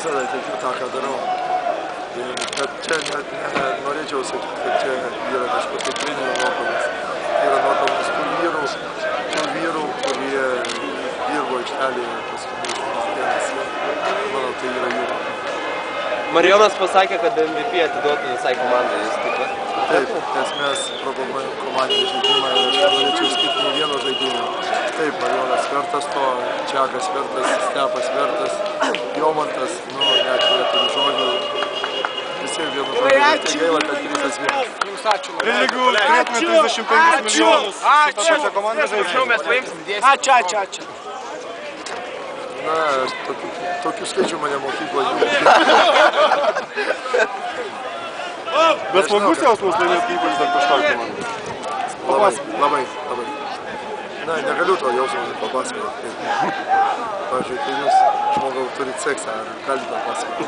visada teikiu tą, ką darau. Bet čia norėčiau sakyti, kad čia yra kažkokie treninio nuopelnas. Yra nuopelnas tų vyrų, kurie dirbo aikštelėje paskutinius dienas. Manau, tai yra jų. Marijonas pasakė, kad MVP atiduotų visai komandai. Jūs taip pat? Taip, nes mes programuojam komandinį žaidimą ir aš norėčiau skirti nei vieno žaidimo. Taip, Marijonas vertas to, Čiakas vertas, Stepas vertas, Jomantas, net neturi žodžių. Visiems vienu žodžiu, tai gaila, kad 3-1. Jums ačiū. Jeigu turėtume 35 milijonus, su tą pačią komandą žaidžiu. Mes paimsim 10. Ačiū. Na, tokių skaičių mane mokykloje. Bet smagus jausmas laimėti ypač dar kažkokį komandą. Labai. Na, negaliu to jausmą papasakoti. Pavyzdžiui, kai jūs žmogau turit seksą, ar galite papasakoti?